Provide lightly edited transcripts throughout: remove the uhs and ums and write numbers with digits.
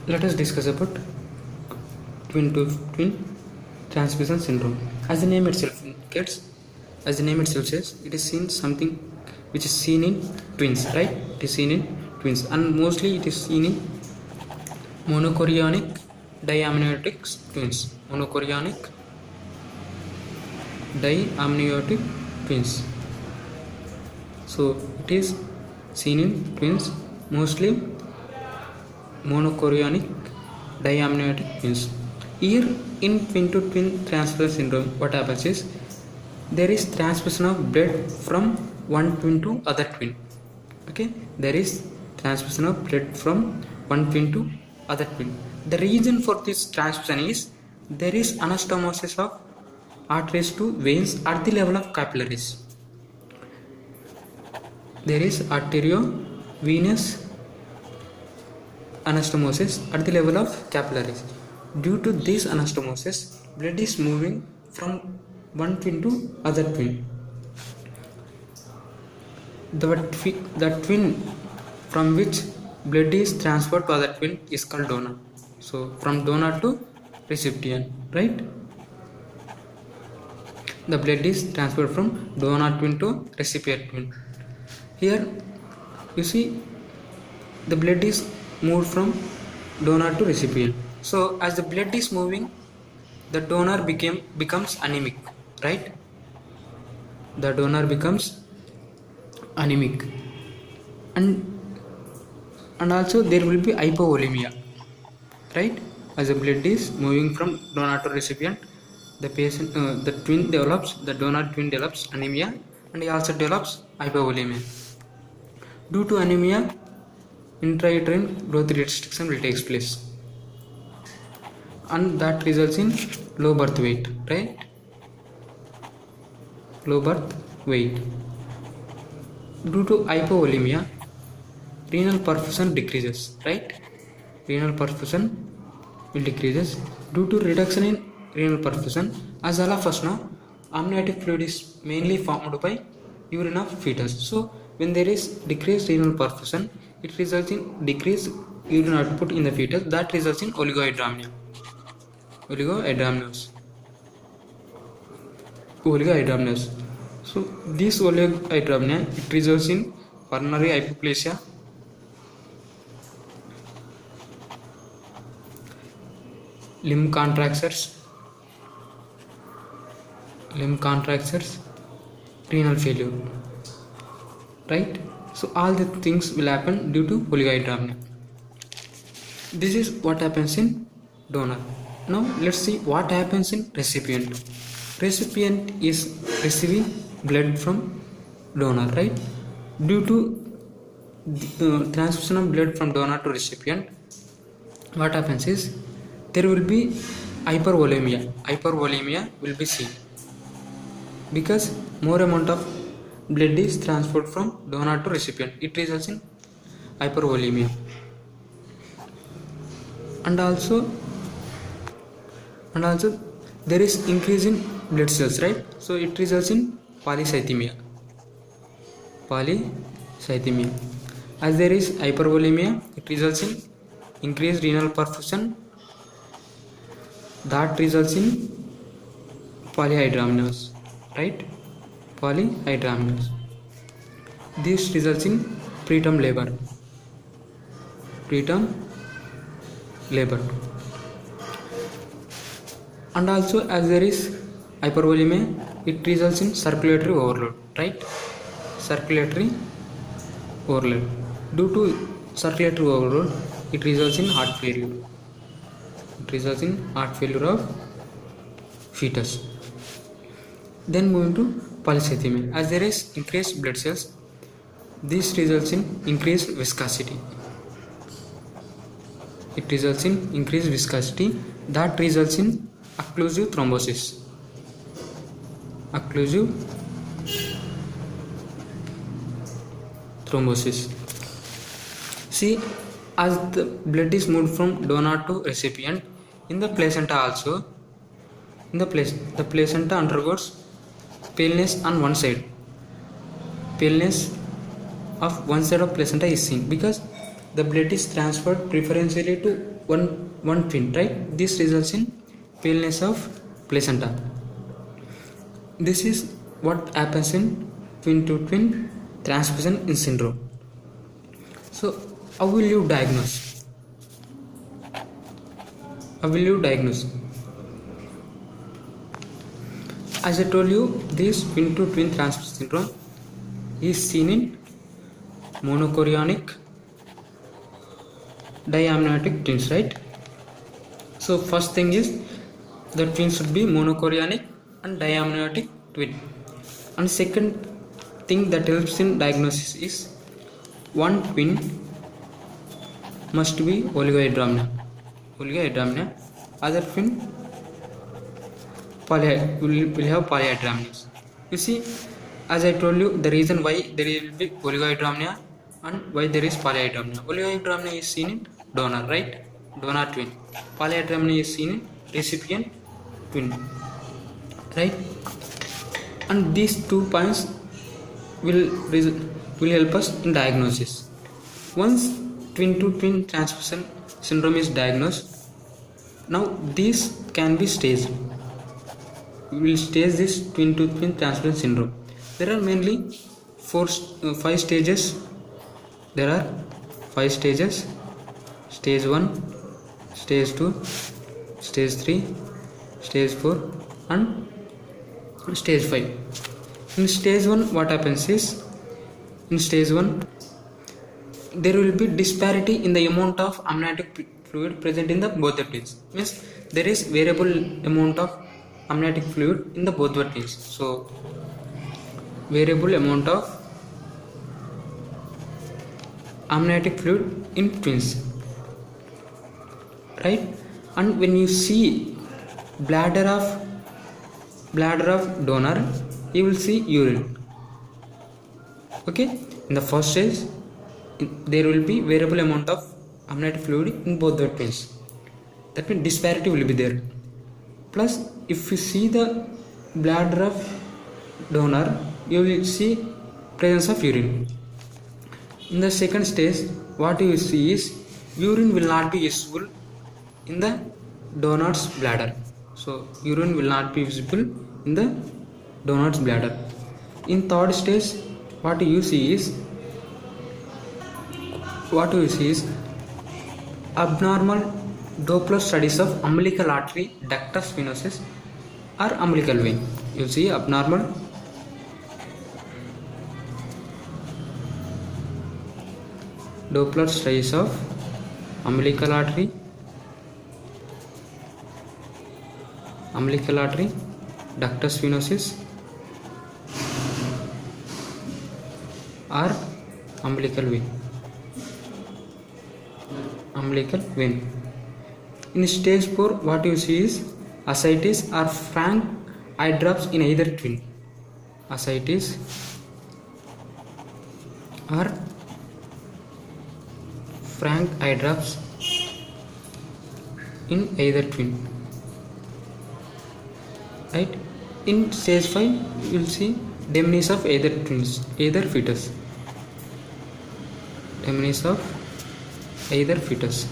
Let us discuss about twin to twin transfusion syndrome. As the name itself indicates, as the name itself says, it is seen something which is seen in twins, right? It is seen in twins, and mostly it is seen in monochorionic diamniotic twins. Monochorionic diamniotic twins. So it is seen in twins, mostly monochorionic diamniotic twins. Here in twin to twin transfer syndrome, what happens is there is transfusion of blood from one twin to other twin. Okay, there is transfusion of blood from one twin to other twin. The reason for this transfusion is there is anastomosis of arteries to veins at the level of capillaries. There is arteriovenous anastomosis at the level of capillaries. Due to this anastomosis, blood is moving from one twin to other twin. The twin from which blood is transferred to other twin is called donor. So from donor to recipient, right? The blood is transferred from donor twin to recipient twin. Here you see the blood is moved from donor to recipient. So as the blood is moving, the donor becomes anemic, right? The donor becomes anemic, and also there will be hypovolemia, right? As the blood is moving from donor to recipient, the donor twin develops anemia, and he also develops hypovolemia. Due to anemia, intrauterine growth restriction will take place, and that results in low birth weight, right? Low birth weight. Due to hypovolemia, renal perfusion decreases, right? Renal perfusion will decreases. Due to reduction in renal perfusion, as all of us know, amniotic fluid is mainly formed by urine of fetus. So when there is decreased renal perfusion, it results in decreased urine output in the fetus. That results in oligohydramnios. So this oligohydramnia, it results in pulmonary hypoplasia, limb contractures, renal failure, right? So all the things will happen due to oligohydramnia. This is what happens in donor. Now let's see what happens in recipient. Recipient is receiving blood from donor, right? Due to the transfusion of blood from donor to recipient, what happens is there will be hypervolemia. Hypervolemia will be seen because more amount of blood is transferred from donor to recipient. It results in hypervolemia, and also there is increase in blood cells, right? So it results in polycythemia. As there is hypervolemia, it results in increased renal perfusion. That results in polyhydramnios, right? Polyhydramnios. This results in preterm labor. And also, as there is hypervolemia, it results in circulatory overload, right? Circulatory overload. Due to circulatory overload, it results in heart failure. Of fetus. Then moving to polycythemia. As there is increased blood cells, this results in increased viscosity. That results in occlusive thrombosis. See, as the blood is moved from donor to recipient, in the placenta also, the placenta undergoes paleness on one side. Paleness of one side of placenta is seen because the blood is transferred preferentially to one twin, right? This results in paleness of placenta. This is what happens in twin to twin transfusion in syndrome. So how will you diagnose? How will you diagnose? As I told you, this twin to twin transfusion syndrome is seen in monochorionic diamniotic twins, right? So first thing is the twin should be monochorionic and diamniotic twin. And second thing that helps in diagnosis is one twin must be oligohydramnia. Other twin will have polyhydramnias. You see, as I told you, the reason why there will be oligohydramnia and why there is polyhydramnia. Oligohydramnia is seen in donor, right? Donor twin. Polyhydramnia is seen in recipient twin, right? And these 2 points will help us in diagnosis. Once twin to twin transfusion syndrome is diagnosed, now this can be staged. We will stage this twin to twin transfusion syndrome. There are mainly 5 stages. There are 5 stages: stage 1, stage 2, stage 3, stage 4 and stage 5. In stage 1, what happens is, in stage 1 there will be disparity in the amount of amniotic fluid present in the both the twins. Means there is variable amount of amniotic fluid in the both the twins. So variable amount of amniotic fluid in twins, right? And when you see bladder of donor, you will see urine. Okay, in the first stage there will be variable amount of amniotic fluid in both the twins. That means disparity will be there. Plus, if you see the bladder of donor, you will see presence of urine. In the second stage, what you will see is urine will not be visible in the donor's bladder. So urine will not be visible in the donor's bladder. In third stage, what you see is abnormal Doppler studies of umbilical artery, ductus venosus or umbilical vein. You see abnormal Doppler studies of umbilical artery, ductus venosus or umbilical vein. In stage 4, what you see is ascites or frank eye drops in either twin. Ascites or frank eye drops in either twin, right? In stage 5, you will see demise of either twins, either fetus. Demise of either fetus,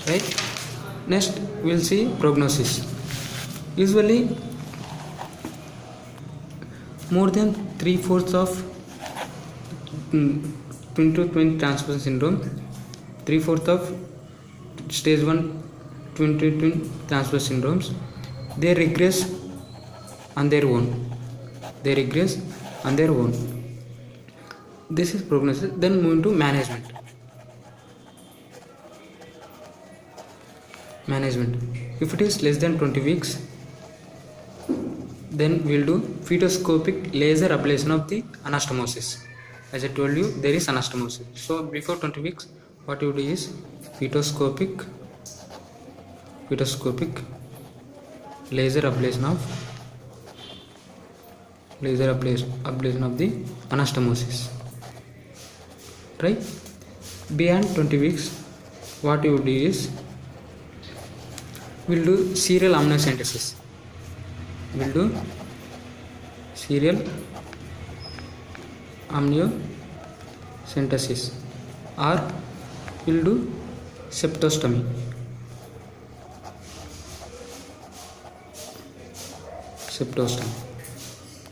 right? Next we will see prognosis. Usually more than 3/4 of twin to twin transfusion syndrome, 3/4 of stage 1 twin to twin transfusion syndromes, they regress on their own. This is prognosis. Then moving to management. If it is less than 20 weeks, then we will do fetoscopic laser ablation of the anastomosis. As I told you, there is anastomosis. So before 20 weeks, what you do is fetoscopic laser ablation of the anastomosis, right? Beyond 20 weeks, what you do is we'll do serial amniocentesis. amniocentesis, or we'll do septostomy. Septostomy.